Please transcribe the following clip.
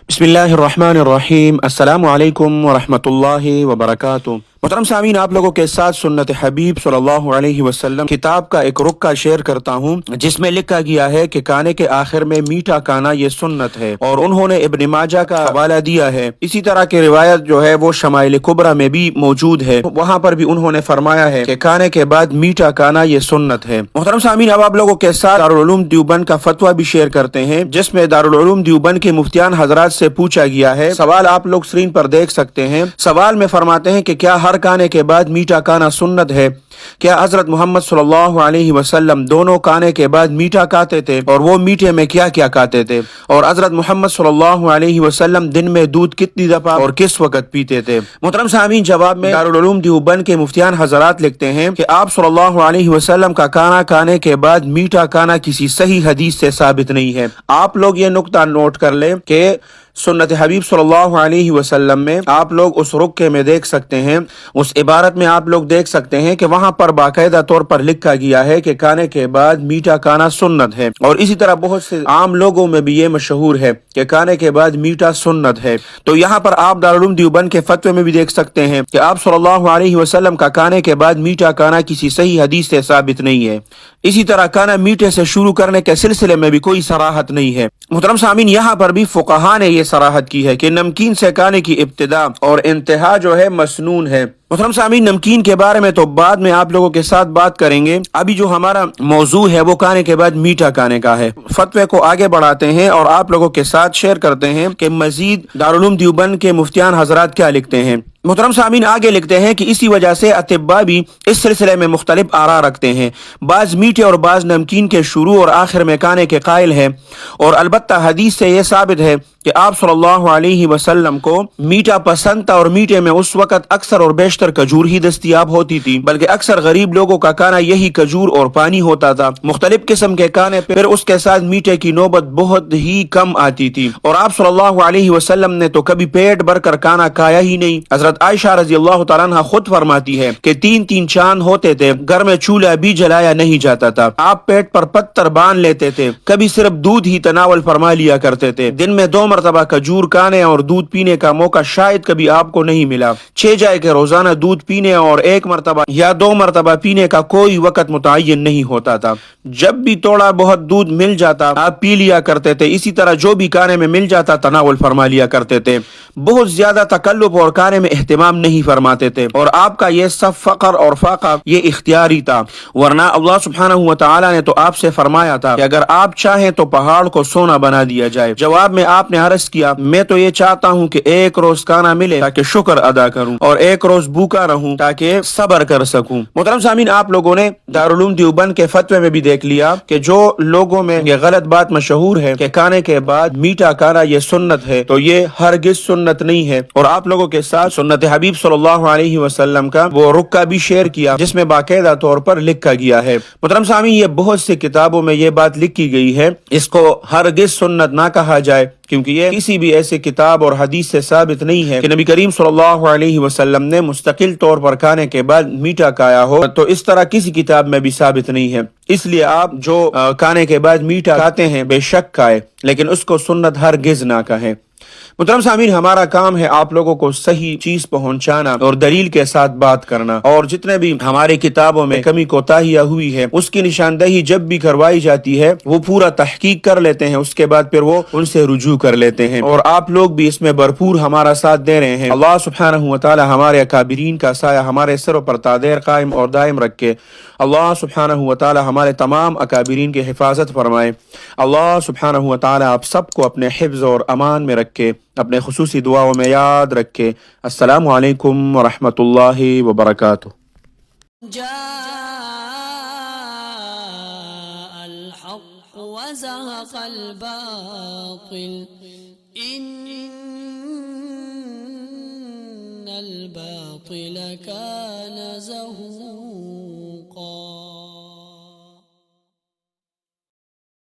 बिस्मिल्लाहिर रहमानिर रहीम। अस्सलामु अलैकुम व रहमतुल्लाहि व बरकातुहू। मोहतरम सामीन, आप लोगों के साथ सुन्नत हबीब सल्लल्लाहु अलैहि वसल्लम किताब का एक रुक्का शेयर करता हूँ, जिसमें लिखा गया है कि खाने के आखिर में मीठा खाना ये सुन्नत है, और उन्होंने इब्न माजा का हवाला दिया है। इसी तरह की रिवायत जो है वो शमाइल कुबरा में भी मौजूद है, वहाँ पर भी उन्होंने फरमाया है कि खाने के बाद मीठा खाना ये सुन्नत है। मोहतरम सामीन, अब आप लोगों के साथ दारुल उलूम देवबंद का फतवा भी शेयर करते हैं, जिसमें दारुल उलूम देवबंद के मुफ्तियान हजरात से पूछा गया है। सवाल आप लोग स्क्रीन पर देख सकते हैं। सवाल में फरमाते हैं कि क्या हर खाने के बाद मीठा खाना सुन्नत है? क्या हजरत मोहम्मद सल्लल्लाहु अलैहि वसल्लम दोनों खाने के बाद मीठा खाते थे, और वो मीठे में क्या क्या खाते थे? और हजरत मोहम्मद सल्लल्लाहु अलैहि वसल्लम दिन में दूध कितनी दफा और किस वक्त पीते थे? मोहतरम सामीन, जवाब में दारुल उलूम देवबंद के मुफ्तियान हजरात लिखते हैं कि आप सल्लल्लाहु अलैहि वसल्लम का खाना खाने के बाद मीठा खाना किसी सही हदीस से साबित नहीं है। आप लोग ये नुक्ता नोट कर लें कि सुन्नत हबीब सल्लल्लाहु अलैहि वसल्लम में आप लोग उस रुक्के में देख सकते हैं, उस इबारत में आप लोग देख सकते हैं कि वहां पर बाकायदा तौर पर लिखा गया है कि खाने के बाद मीठा खाना सुन्नत है। और इसी तरह बहुत से आम लोगों में भी ये मशहूर है कि खाने के बाद मीठा सुन्नत है। तो यहाँ पर आप दारुल उलूम देवबंद के फतवे में भी देख सकते हैं कि आप सल्लल्लाहु अलैहि वसल्लम का खाने के बाद मीठा खाना किसी सही हदीस से साबित नहीं है। इसी तरह खाना मीठे से शुरू करने के सिलसिले में भी कोई सराहत नहीं है। मुहतरम सामीन, यहाँ पर भी फुकहा ने यह सराहत की है कि नमकीन से खाने की इब्तिदा और इंतहा जो है मसनून है। मुहतरम सामीन, नमकीन के बारे में तो बाद में आप लोगों के साथ बात करेंगे। अभी जो हमारा मौजू है वो खाने के बाद मीठा खाने का है। फतवे को आगे बढ़ाते हैं और आप लोगों के साथ शेयर करते हैं कि मजीद दारुल उलूम देवबंद के मुफ्तियान हजरात क्या लिखते हैं। मोहतरम सामीन, आगे लिखते हैं कि इसी वजह से अतिब्बा भी इस सिलसिले में मुख्तलिफ आरा रखते हैं। बाज मीठे और बाज नमकीन के शुरू और आखिर में खाने के कायल है, और अलबत्ता हदीस से यह साबित है कि आप सल्लल्लाहु अलैहि वसल्लम को मीठा पसंद था, और मीठे में उस वक्त अक्सर और बेशतर खजूर ही दस्तयाब होती थी, बल्कि अक्सर गरीब लोगों का खाना यही खजूर और पानी होता था। मुख्तलिफ किस्म के खाने फिर उसके साथ मीठे की नौबत बहुत ही कम आती थी, और आप सल्लल्लाहु अलैहि वसल्लम ने तो कभी पेट भर कर खाना खाया ही नहीं। हजरत आयशा रजी अल्लाह तआला अन्हा खुद फरमाती है कि 3-3 चांद होते थे, घर में चूल्हा भी जलाया नहीं जाता था। आप पेट पर पत्थर बांध लेते थे, कभी सिर्फ दूध ही तनावल फरमा लिया करते थे। दिन में 2 मरतबा खजूर खाने और दूध पीने का मौका शायद कभी आपको नहीं मिला। 6 जाए के रोजाना दूध पीने और 1 मरतबा या 2 मरतबा पीने का कोई वक्त मुतय्यन नहीं होता था। जब भी थोड़ा बहुत दूध मिल जाता आप पी लिया करते थे। इसी तरह जो भी खाने में मिल जाता तनावल फरमा लिया करते थे। बहुत ज्यादा तकल्लुफ और खाने में एहतिमाम नहीं फरमाते थे, और आपका ये सब फकर और फाका ये इख्तियारी था, वरना अल्लाह सुब्हानहू व तआला ने तो आपसे फरमाया था कि अगर आप चाहें तो पहाड़ को सोना बना दिया जाए। जवाब में आपने अर्ज किया, मैं तो ये चाहता हूँ कि एक रोज खाना मिले ताकि शुक्र अदा करूँ, और एक रोज भूखा रहूँ ताकि सब्र कर सकूँ। मोहतरम सामीन, आप लोगों ने दारुल उलूम देवबंद के फतवे में भी देख लिया कि जो लोगों में ये गलत बात मशहूर है कि खाने के बाद मीठा खाना ये सुन्नत है, तो ये हरगिज सुन्नत नहीं है। और आप लोगों के साथ सुन्नत हबीब सल्लल्लाहु अलैहि वसल्लम का वो रुक्का भी शेयर किया, जिसमें बाकायदा तौर पर लिखा गया है। मुहतरम सामीन, ये बहुत सी किताबों में ये बात लिखी गई है, इसको हरगिज सुन्नत ना कहा जाए, क्योंकि ये किसी भी ऐसे किताब और हदीस से साबित नहीं है कि नबी करीम सल्लल्लाहु अलैहि वसल्लम ने मुस्तकिल तौर पर खाने के बाद मीठा खाया हो। तो इस तरह किसी किताब में भी साबित नहीं है। इसलिए आप जो खाने के बाद मीठा खाते हैं बेशक खाए, लेकिन उसको सुन्नत हरगिज ना कहें। मुहतरम सामीन, हमारा काम है आप लोगों को सही चीज पहुंचाना और दलील के साथ बात करना, और जितने भी हमारे किताबों में कमी कोताहियां हुई है उसकी निशानदही जब भी करवाई जाती है वो पूरा तहकीक कर लेते हैं, उसके बाद फिर वो उनसे रुजू कर लेते हैं, और आप लोग भी इसमें भरपूर हमारा साथ दे रहे हैं। अल्लाह सुब्हानहू व तआला हमारे अकाबिरीन का साया हमारे सरों पर तादेर कायम और दायम रखे। अल्लाह सुब्हानहू व तआला हमारे तमाम अकाबिरीन की हिफाजत फरमाए। अल्लाह सुब्हानहू व तआला आप सबको अपने हिफ्ज और अमान में रखे, अपने खुसूसी दुआओं में याद रखे। अस्सलामु अलैकुम व रहमतुल्लाहि व बरकातुहू। الباطل كان زهوقا